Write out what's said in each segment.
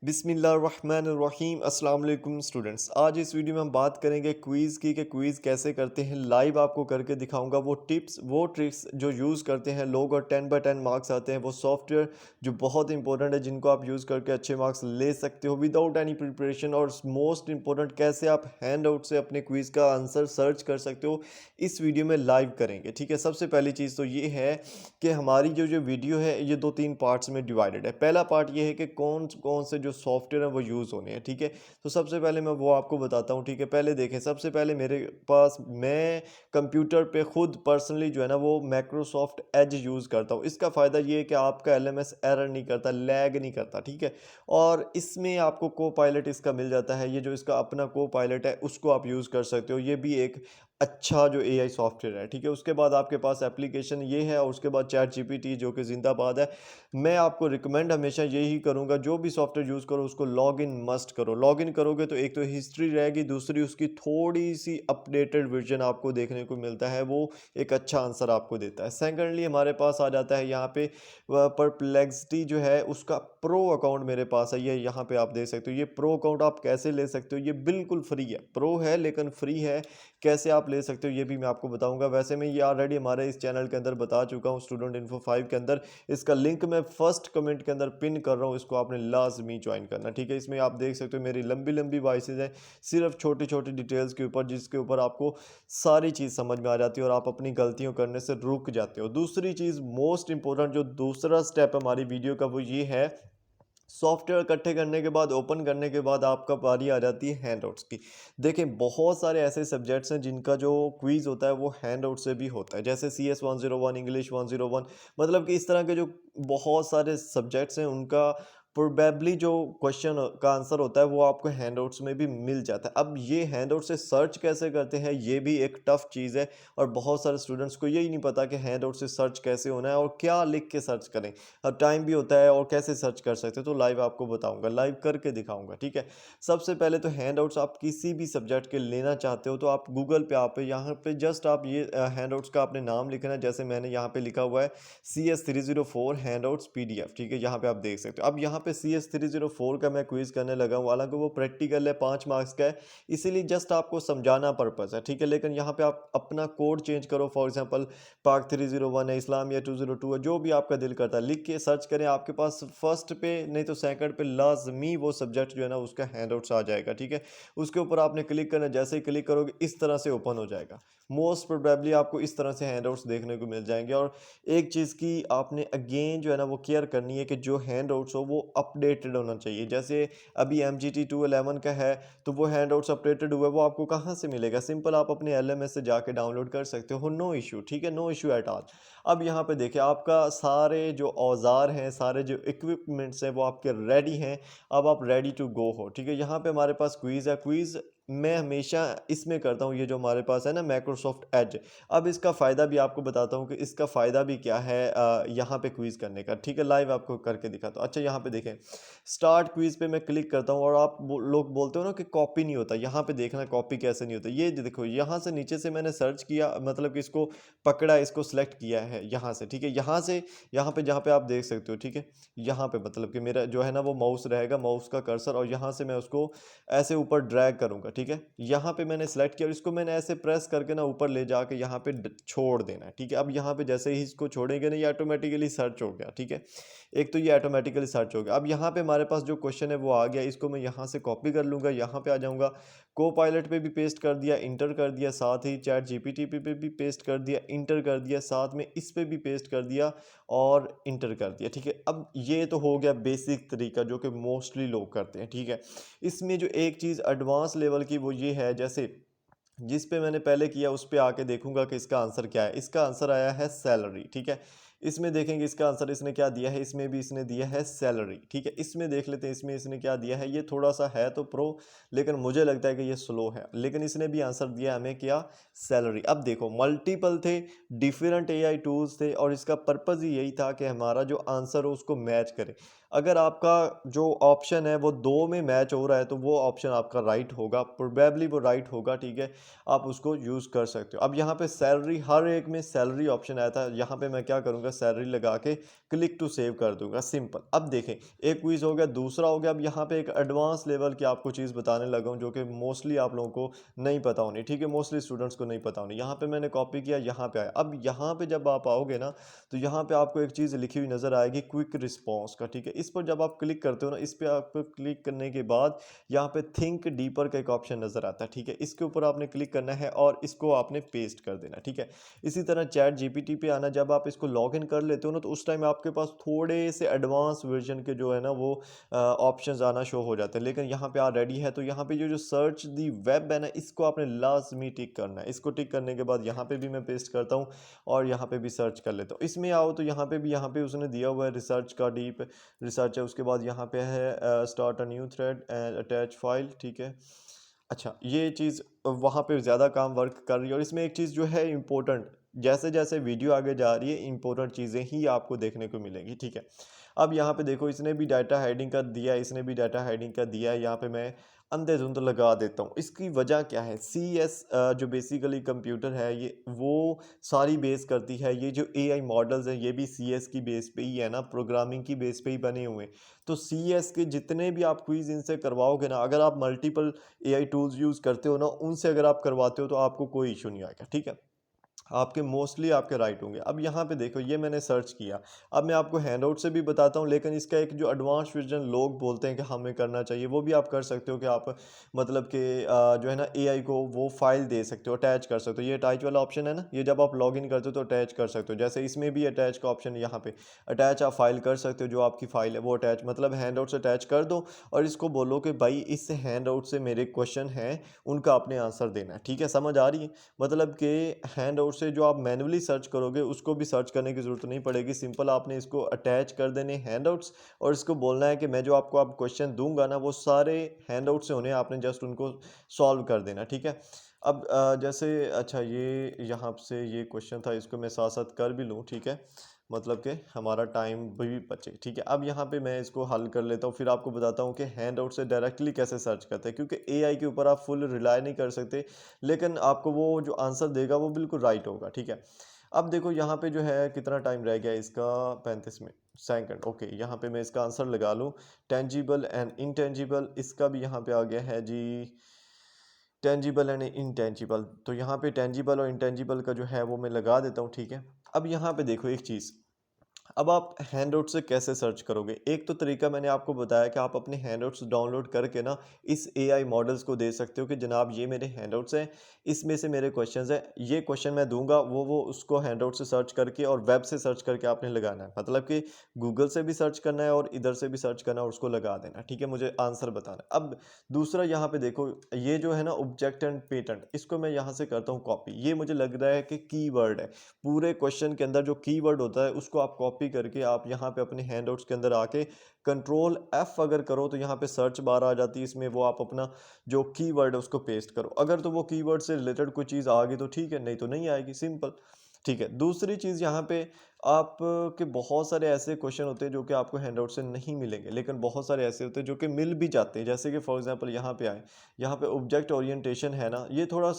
बिस्मिल्लाहिर्रहमानिर्रहीम अस्सलाम वालेकुम स्टूडेंट्स। आज इस वीडियो में हम बात करेंगे क्विज़ की कि क्विज़ कैसे करते हैं। लाइव आपको करके दिखाऊंगा वो टिप्स वो ट्रिक्स जो यूज़ करते हैं लोग और 10 बाय 10 मार्क्स आते हैं। वो सॉफ्टवेयर जो बहुत इंपॉर्टेंट है जिनको आप यूज़ करके अच्छे मार्क्स ले सकते हो विदाउट एनी प्रिपरेशन। और मोस्ट इंपॉर्टेंट कैसे आप हैंड आउट से अपने क्विज़ का आंसर सर्च कर सकते हो, इस वीडियो में लाइव करेंगे। ठीक है, सबसे पहली चीज़ तो ये है कि हमारी जो जो वीडियो है ये 2-3 पार्ट्स में डिवाइडेड है। पहला पार्ट ये है कि कौन कौन से जो सॉफ्टवेयर हैं वो यूज़ होने हैं। ठीक है, तो सबसे पहले मैं वो आपको बताता हूँ। ठीक है, पहले देखें, सबसे पहले मेरे पास मैं कंप्यूटर पे खुद पर्सनली जो है ना वो माइक्रोसॉफ्ट एज यूज़ करता हूँ। इसका फ़ायदा ये है कि आपका एलएमएस एरर नहीं करता, लैग नहीं करता। ठीक है, और इसमें आपको को पायलट इसका मिल जाता है। ये जो इसका अपना को पायलट है उसको आप यूज़ कर सकते हो। ये भी एक अच्छा जो एआई सॉफ्टवेयर है। ठीक है, उसके बाद आपके पास एप्लीकेशन ये है और उसके बाद चैट जीपीटी जो कि जिंदाबाद है। मैं आपको रिकमेंड हमेशा यही करूंगा, जो भी सॉफ्टवेयर यूज़ करो उसको लॉग इन मस्ट करो। लॉग इन करोगे तो एक तो हिस्ट्री रहेगी, दूसरी उसकी थोड़ी सी अपडेटेड वर्जन आपको देखने को मिलता है, वो एक अच्छा आंसर आपको देता है। सेकेंडली हमारे पास आ जाता है यहाँ पे परप्लेक्सिटी जो है उसका प्रो अकाउंट मेरे पास है। ये यहाँ पे आप देख सकते हो। ये प्रो अकाउंट आप कैसे ले सकते हो, ये बिल्कुल फ्री है, प्रो है लेकिन फ्री है। कैसे आप ले सकते हो ये भी मैं आपको बताऊंगा। वैसे मैं ये ऑलरेडी हमारे इस चैनल के अंदर बता चुका हूँ, स्टूडेंट इन्फो 5 के अंदर। इसका लिंक मैं फर्स्ट कमेंट के अंदर पिन कर रहा हूँ, इसको आपने लाजमी ज्वाइन करना। ठीक है, इसमें आप देख सकते हो मेरी लंबी लंबी वॉइसेज हैं सिर्फ छोटी छोटी डिटेल्स के ऊपर, जिसके ऊपर आपको सारी चीज़ समझ में आ जाती है और आप अपनी गलतियों करने से रुक जाते हो। दूसरी चीज़ मोस्ट इंपॉर्टेंट जो दूसरा स्टेप हमारी वीडियो का वो ये है, सॉफ्टवेयर इकट्ठे करने के बाद ओपन करने के बाद आपका बारी आ जाती है हैंडआउट्स की। देखें, बहुत सारे ऐसे सब्जेक्ट्स हैं जिनका जो क्विज़ होता है वो हैंडआउट से भी होता है, जैसे CS 101, इंग्लिश 101। मतलब कि इस तरह के जो बहुत सारे सब्जेक्ट्स हैं उनका प्रोबेबली जो क्वेश्चन का आंसर होता है वो आपको हैंडआउट्स में भी मिल जाता है। अब ये हैंडआउट से सर्च कैसे करते हैं ये भी एक टफ चीज़ है, और बहुत सारे स्टूडेंट्स को यही नहीं पता कि हैंडआउट से सर्च कैसे होना है और क्या लिख के सर्च करें। अब टाइम भी होता है और कैसे सर्च कर सकते हो, तो लाइव आपको बताऊंगा, लाइव करके दिखाऊंगा। ठीक है, सबसे पहले तो हैंडआउट्स आप किसी भी सब्जेक्ट के लेना चाहते हो तो आप गूगल पे आप यहाँ पे जस्ट आप ये हैंडआउट्स का आपने नाम लिखना है। जैसे मैंने यहाँ पे लिखा हुआ है CS304 हैंडआउट्स PDF। ठीक है, यहाँ पे आप देख सकते हो। अब यहाँ पे CS304 का मैं क्विज करने लगा हूँ, हालांकि वो प्रैक्टिकल है, 5 मार्क्स का है, इसीलिए जस्ट आपको समझाना पर्पज़ है। ठीक है, लेकिन यहाँ पे आप अपना कोड चेंज करो। फॉर एग्जाम्पल पाक 301 है, इस्लामिया 202 है, जो भी आपका दिल करता है लिख के सर्च करें। आपके पास फर्स्ट पे नहीं तो सेकंड पे लाजमी वो सब्जेक्ट जो है ना उसका हैंडआउट्स आ जाएगा। ठीक है, उसके ऊपर आपने क्लिक करना, जैसे ही क्लिक करोगे इस तरह से ओपन हो जाएगा। मोस्ट प्रोबेबली आपको इस तरह से हैंडआउट्स देखने को मिल जाएंगे। और एक चीज़ की आपने अगेन जो है ना वो केयर करनी है कि जो हैंडआउट्स हो वो अपडेटेड होना चाहिए। जैसे अभी MGT 211 का है तो वो हैंडआउट्स अपडेटेड हुआ है, वो आपको कहाँ से मिलेगा? सिंपल आप अपने LMS से जाके डाउनलोड कर सकते हो, नो इशू। ठीक है, नो इशू एट ऑल। अब यहाँ पे देखिए, आपका सारे जो औजार हैं, सारे जो इक्विपमेंट्स हैं वो आपके रेडी हैं। अब आप रेडी टू गो हो। ठीक है, यहाँ पे हमारे पास क्विज़ है। क्विज़ मैं हमेशा इसमें करता हूँ, ये जो हमारे पास है ना माइक्रोसॉफ्ट एज। अब इसका फ़ायदा भी आपको बताता हूँ कि इसका फ़ायदा भी क्या है यहाँ पे क्विज़ करने का। ठीक है, लाइव आपको करके दिखाता हूँ। अच्छा, यहाँ पे देखें, स्टार्ट क्विज़ पे मैं क्लिक करता हूँ और आप लोग बोलते हो ना कि कॉपी नहीं होता, यहाँ पे देखना कॉपी कैसे नहीं होता। ये देखो, यहाँ से नीचे से मैंने सर्च किया, मतलब कि इसको पकड़ा, इसको सेलेक्ट किया है यहाँ से। ठीक है, यहाँ से यहाँ पे जहाँ पे आप देख सकते हो। ठीक है, यहाँ पे मतलब कि मेरा जो है ना वो माउस रहेगा, माउस का कर्सर, और यहाँ से मैं उसको ऐसे ऊपर ड्रैग करूँगा। ठीक है, यहाँ पे मैंने सेलेक्ट किया और इसको मैंने ऐसे प्रेस करके ना ऊपर ले जाके यहाँ पे छोड़ देना है। ठीक है, अब यहाँ पे जैसे ही इसको छोड़ेंगे ना ये ऑटोमेटिकली सर्च हो गया। ठीक है, एक तो ये ऑटोमेटिकली सर्च हो गया। अब यहाँ पे हमारे पास जो क्वेश्चन है वो आ गया, इसको मैं यहाँ से कॉपी कर लूँगा, यहाँ पे आ जाऊँगा, को पायलट पे भी पेस्ट कर दिया, इंटर कर दिया, साथ ही चैट जीपीटी पे भी पेस्ट कर दिया, इंटर कर दिया, साथ में इस पे भी पेस्ट कर दिया और इंटर कर दिया। ठीक है, अब ये तो हो गया बेसिक तरीका जो कि मोस्टली लोग करते हैं। ठीक है, इसमें जो एक चीज़ एडवांस लेवल की वो ये है, जैसे जिस पे मैंने पहले किया उस पे आके देखूंगा कि इसका आंसर क्या है। इसका आंसर आया है सैलरी। ठीक है, इसमें देखेंगे इसका आंसर इसने क्या दिया है, इसमें भी इसने दिया है सैलरी। ठीक है, इसमें देख लेते हैं इसमें इसने क्या दिया है। ये थोड़ा सा है तो प्रो, लेकिन मुझे लगता है कि ये स्लो है, लेकिन इसने भी आंसर दिया हमें क्या, सैलरी। अब देखो, मल्टीपल थे, डिफरेंट AI टूल्स थे और इसका पर्पज़ ही यही था कि हमारा जो आंसर हो उसको मैच करे। अगर आपका जो ऑप्शन है वो 2 में मैच हो रहा है तो वो ऑप्शन आपका राइट होगा, प्रोबेबली वो राइट होगा, ठीक है? आप उसको यूज़ कर सकते हो। अब यहाँ पे सैलरी, हर एक में सैलरी ऑप्शन आया था, यहाँ पे मैं क्या करूँगा, सैलरी लगा के क्लिक टू सेव कर दूँगा, सिंपल। अब देखें, एक क्विज़ हो गया, दूसरा हो गया, अब यहाँ पे एक एडवांस लेवल की आपको चीज़ बताने लगा हूँ जो कि मोस्टली आप लोगों को नहीं पता होनी, ठीक है? मोस्टली स्टूडेंट्स को नहीं पता होनी। यहाँ पे मैंने कॉपी किया, यहाँ पे आया। अब यहाँ पे जब आप आओगे ना, तो यहाँ पे आपको एक चीज़ लिखी हुई नज़र आएगी, क्विक रिस्पॉन्स का, ठीक है? इस पर जब आप क्लिक करते हो ना, इस पे आप क्लिक करने के बाद यहाँ पे थिंक डीपर का एक ऑप्शन नज़र आता है, ठीक है? इसके ऊपर आपने क्लिक करना है और इसको आपने पेस्ट कर देना, ठीक है? इसी तरह चैट जीपीटी पे आना, जब आप इसको लॉगिन कर लेते हो ना, तो उस टाइम आपके पास थोड़े से एडवांस वर्जन के जो है ना वो ऑप्शंस आना शो हो जाते हैं, लेकिन यहाँ पे ऑलरेडी है। तो यहाँ पे जो सर्च दी वेब है ना, इसको आपने लाजमी टिक करना है। इसको टिक करने के बाद यहाँ पे भी मैं पेस्ट करता हूँ और यहाँ पे भी सर्च कर लेता हूँ। इसमें आओ तो यहाँ पे उसने दिया हुआ है रिसर्च का, डीप रिसर्च है। उसके बाद यहाँ पे है start a new thread and attach file, ठीक है? अच्छा, ये चीज़ वहाँ पे ज़्यादा काम वर्क कर रही है। और इसमें एक चीज़ जो है इम्पोर्टेंट, जैसे जैसे वीडियो आगे जा रही है इम्पोर्टेंट चीज़ें ही आपको देखने को मिलेंगी, ठीक है? अब यहाँ पे देखो, इसने भी डाटा हाइडिंग का दिया है, इसने भी डाटा हाइडिंग का दिया है। यहाँ पे मैं अंधेधुंध लगा देता हूँ। इसकी वजह क्या है? सी एस जो बेसिकली कंप्यूटर है, ये वो सारी बेस करती है। ये जो एआई मॉडल्स हैं, ये भी सी एस की बेस पे ही है ना, प्रोग्रामिंग की बेस पे ही बने हुए हैं। तो सी एस के जितने भी आप क्विज इनसे करवाओगे ना, अगर आप मल्टीपल एआई टूल्स यूज़ करते हो ना, उनसे अगर आप करवाते हो तो आपको कोई इशू नहीं आएगा, ठीक है? आपके मोस्टली आपके राइट होंगे। अब यहाँ पे देखो, ये मैंने सर्च किया। अब मैं आपको हैंडआउट से भी बताता हूँ, लेकिन इसका एक जो एडवांस वर्जन लोग बोलते हैं कि हमें करना चाहिए, वो भी आप कर सकते हो कि आप मतलब कि जो है ना एआई को वो फाइल दे सकते हो, अटैच कर सकते हो। ये अटैच वाला ऑप्शन है ना, ये जब आप लॉगिन करते हो तो अटैच कर सकते हो। जैसे इसमें भी अटैच का ऑप्शन है, यहाँ पे अटैच आप फाइल कर सकते हो। जो आपकी फाइल है वो अटैच, मतलब हैंडआउट से अटैच कर दो और इसको बोलो कि भाई इस हैंडआउट से मेरे क्वेश्चन हैं, उनका आपने आंसर देना है, ठीक है? समझ आ रही है? मतलब कि हैंडआउट से जो आप मैन्युअली सर्च करोगे उसको भी सर्च करने की ज़रूरत नहीं पड़ेगी। सिंपल आपने इसको अटैच कर देने हैंडआउट्स और इसको बोलना है कि मैं जो आपको अब क्वेश्चन दूंगा ना, वो सारे हैंडआउट से होने, आपने जस्ट उनको सॉल्व कर देना, ठीक है? अब जैसे अच्छा, ये यहाँ से ये क्वेश्चन था, इसको मैं साथ साथ कर भी लूँ, ठीक है? मतलब कि हमारा टाइम भी बचे, ठीक है? अब यहाँ पे मैं इसको हल कर लेता हूँ, फिर आपको बताता हूँ कि हैंडआउट से डायरेक्टली कैसे सर्च करते हैं, क्योंकि एआई के ऊपर आप फुल रिलाई नहीं कर सकते, लेकिन आपको वो जो आंसर देगा वो बिल्कुल राइट होगा, ठीक है? अब देखो यहाँ पे जो है कितना टाइम रह गया इसका, 35 मिनट सेकंड, ओके। यहाँ पे मैं इसका आंसर लगा लूँ, टेंजिबल एंड इनटेंजिबल, इसका भी यहाँ पे आ गया है जी, टेंजिबल एंड इनटेंजिबल। तो यहाँ पे टेंजिबल और इनटेंजिबल का जो है वो मैं लगा देता हूँ, ठीक है? अब यहाँ पे देखो एक चीज़, अब आप हैंडआउट से कैसे सर्च करोगे? एक तो तरीका मैंने आपको बताया कि आप अपने हैंडआउट्स डाउनलोड करके ना इस एआई मॉडल्स को दे सकते हो कि जनाब ये मेरे हैंडआउट्स हैं, इसमें से मेरे क्वेश्चंस हैं, ये क्वेश्चन मैं दूंगा, वो उसको हैंडआउट से सर्च करके और वेब से सर्च करके आपने लगाना है। मतलब कि गूगल से भी सर्च करना है और इधर से भी सर्च करना है और उसको लगा देना, ठीक है? मुझे आंसर बताना है। अब दूसरा यहाँ पे देखो, ये जो है ना ऑब्जेक्ट एंड पेटेंट, इसको मैं यहाँ से करता हूँ कॉपी। ये मुझे लग रहा है कि कीवर्ड है, पूरे क्वेश्चन के अंदर जो कीवर्ड होता है उसको आप कॉपी करके आप यहाँ पे अपने हैंडआउट्स के अंदर आके कंट्रोल एफ अगर करो तो यहाँ पे सर्च बार आ जाती है, इसमें वो आप अपना जो कीवर्ड है उसको पेस्ट करो। अगर तो वो कीवर्ड से रिलेटेड कोई चीज़ आ गई तो ठीक है, नहीं तो नहीं आएगी, सिंपल, ठीक है? दूसरी चीज़ यहाँ पे आप के बहुत सारे ऐसे क्वेश्चन होते हैं जो कि आपको हैंडआउट से नहीं मिलेंगे, लेकिन बहुत सारे ऐसे होते हैं जो कि मिल भी जाते हैं। जैसे कि फॉर एग्जांपल यहाँ पे आए, यहाँ पे ऑब्जेक्ट ओरिएंटेशन है ना, ये थोड़ा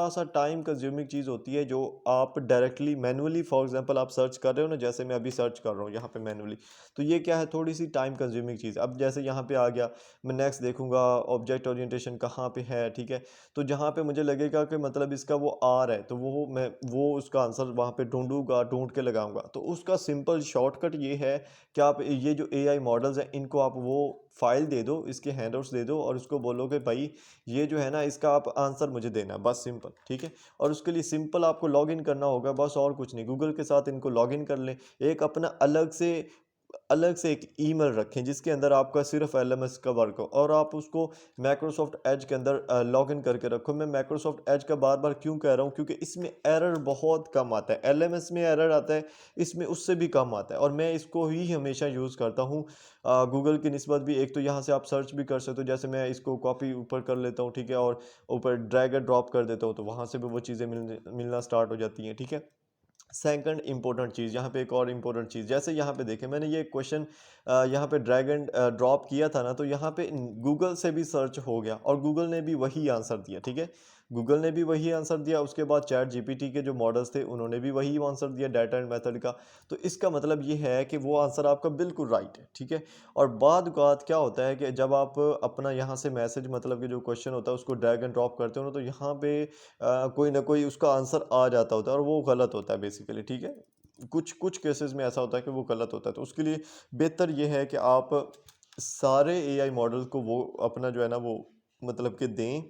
सा टाइम कंज्यूमिंग चीज़ होती है, जो आप डायरेक्टली मैनुअली फॉर एग्जांपल आप सर्च कर रहे हो ना, जैसे मैं अभी सर्च कर रहा हूँ यहाँ पे मैनुअली, तो ये क्या है, थोड़ी सी टाइम कंज्यूमिंग चीज़। अब जैसे यहाँ पे आ गया, मैं नेक्स्ट देखूंगा ऑब्जेक्ट ओरिएंटेशन कहाँ पे है, ठीक है? तो जहाँ पे मुझे लगेगा कि मतलब इसका वो आर है, तो वो उसका आंसर वहाँ पे ढूंढूंगा, ढूंढ के लगाऊंगा। तो उसका सिंपल शॉर्टकट ये है कि आप ये जो एआई मॉडल्स हैं इनको आप वो फाइल दे दो, इसके हैंडआउट्स दे दो और उसको बोलो कि भाई ये जो है ना इसका आप आंसर मुझे देना है, बस सिंपल, ठीक है? और उसके लिए सिंपल आपको लॉगिन करना होगा, बस और कुछ नहीं। गूगल के साथ इनको लॉगिन कर लें, एक अपना अलग से एक ईमेल रखें जिसके अंदर आपका सिर्फ एलएमएस का वर्क हो, और आप उसको माइक्रोसॉफ्ट एज के अंदर लॉगिन करके रखो। मैं माइक्रोसॉफ्ट एज का बार बार क्यों कह रहा हूँ, क्योंकि इसमें एरर बहुत कम आता है। एलएमएस में एरर आता है, इसमें उससे भी कम आता है, और मैं इसको ही हमेशा यूज़ करता हूँ गूगल की निस्बत भी। एक तो यहाँ से आप सर्च भी कर सकते हो, जैसे मैं इसको कॉपी ऊपर कर लेता हूँ, ठीक है? और ऊपर ड्रैग एंड ड्रॉप कर देता हूँ, तो वहाँ से भी वो चीज़ें मिलना स्टार्ट हो जाती हैं, ठीक है? सेकंड इंपॉर्टेंट चीज़, यहाँ पे एक और इंपॉर्टेंट चीज़, जैसे यहाँ पे देखें मैंने ये क्वेश्चन यहाँ पे ड्रैग एंड ड्रॉप किया था ना, तो यहाँ पे गूगल से भी सर्च हो गया और गूगल ने भी वही आंसर दिया, ठीक है। गूगल ने भी वही आंसर दिया, उसके बाद चैट जीपीटी के जो मॉडल्स थे उन्होंने भी वही आंसर दिया डाटा एंड मेथड का। तो इसका मतलब ये है कि वो आंसर आपका बिल्कुल राइट है, ठीक है। और बाद बात क्या होता है कि जब आप अपना यहाँ से मैसेज मतलब कि जो क्वेश्चन होता है उसको ड्रैग एंड ड्रॉप करते हो ना, तो यहाँ पे कोई ना कोई उसका आंसर आ जाता होता है और वो गलत होता है बेसिकली, ठीक है। कुछ कुछ केसेस में ऐसा होता है कि वो गलत होता है, तो उसके लिए बेहतर ये है कि आप सारे एआई मॉडल को वो अपना जो है ना वो मतलब कि दें,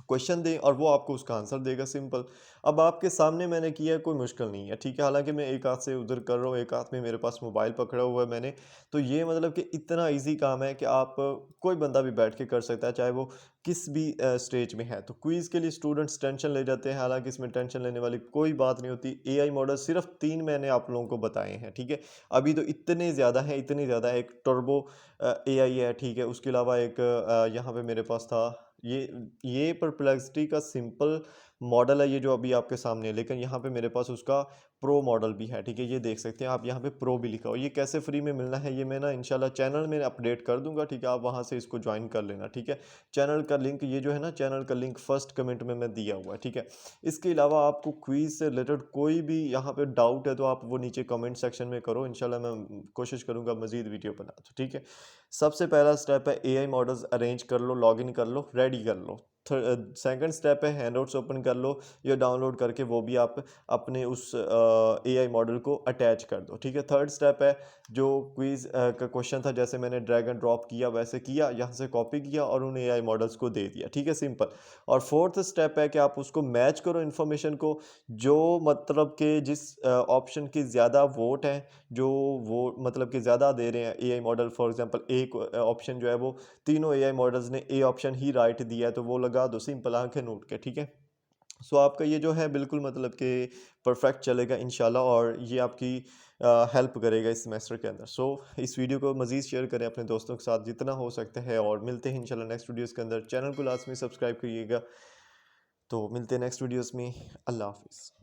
क्वेश्चन दें और वो आपको उसका आंसर देगा, सिंपल। अब आपके सामने मैंने किया है, कोई मुश्किल नहीं है, ठीक है। हालांकि मैं एक हाथ से उधर कर रहा हूँ, एक हाथ में मेरे पास मोबाइल पकड़ा हुआ है मैंने, तो ये मतलब कि इतना इजी काम है कि आप कोई बंदा भी बैठ के कर सकता है, चाहे वो किस भी स्टेज में है। तो क्विज़ के लिए स्टूडेंट्स टेंशन ले जाते हैं, हालांकि इसमें टेंशन लेने वाली कोई बात नहीं होती। एआई मॉडल सिर्फ 3 मैंने आप लोगों को बताए हैं, ठीक है। अभी तो इतने ज़्यादा हैं, इतने ज़्यादा है। एक टर्बो एआई है, ठीक है। उसके अलावा एक यहाँ पे मेरे पास था, ये ये परप्लेक्सिटी का सिंपल मॉडल है, ये जो अभी आपके सामने है, लेकिन यहाँ पे मेरे पास उसका प्रो मॉडल भी है, ठीक है। ये देख सकते हैं आप, यहाँ पे प्रो भी लिखा हो। ये कैसे फ्री में मिलना है, ये मैं ना इंशाल्लाह चैनल में अपडेट कर दूंगा, ठीक है। आप वहाँ से इसको ज्वाइन कर लेना, ठीक है। चैनल का लिंक, ये जो है ना चैनल का लिंक फर्स्ट कमेंट में मैं दिया हुआ है, ठीक है। इसके अलावा आपको क्विज से रिलेटेड कोई भी यहाँ पे डाउट है तो आप वो नीचे कमेंट सेक्शन में करो, इंशाल्लाह मैं कोशिश करूँगा मजीद वीडियो बना दूँ, ठीक है। सबसे पहला स्टेप है एआई मॉडल्स अरेंज कर लो, लॉगिन कर लो, रेडी कर लो। सेकंड स्टेप है हैंडआउट्स ओपन कर लो या डाउनलोड करके वो भी आप अपने उस एआई मॉडल को अटैच कर दो, ठीक है। थर्ड स्टेप है जो क्विज का क्वेश्चन था, जैसे मैंने ड्रैग एंड ड्रॉप किया वैसे किया, यहाँ से कॉपी किया और उन एआई मॉडल्स को दे दिया, ठीक है, सिंपल। और फोर्थ स्टेप है कि आप उसको मैच करो इन्फॉर्मेशन को, जो मतलब कि जिस ऑप्शन की ज़्यादा वोट है, जो वो मतलब कि ज़्यादा दे रहे हैं एआई मॉडल। फॉर एग्जांपल एक ऑप्शन जो है वो तीनों एआई मॉडल्स ने ए ऑप्शन ही राइट दिया है, तो वो लगा दो, सिंपल, आंखें नोट के, ठीक है। सो आपका ये जो है बिल्कुल मतलब कि परफेक्ट चलेगा इंशाल्लाह, और ये आपकी हेल्प करेगा इस सेमेस्टर के अंदर। सो इस वीडियो को मज़ीद शेयर करें अपने दोस्तों के साथ जितना हो सकता है, और मिलते हैं इंशाल्लाह नेक्स्ट वीडियोज़ के अंदर। चैनल को लाजमी सब्सक्राइब करिएगा। तो मिलते हैं नेक्स्ट वीडियोज़ में। अल्लाह हाफिज़।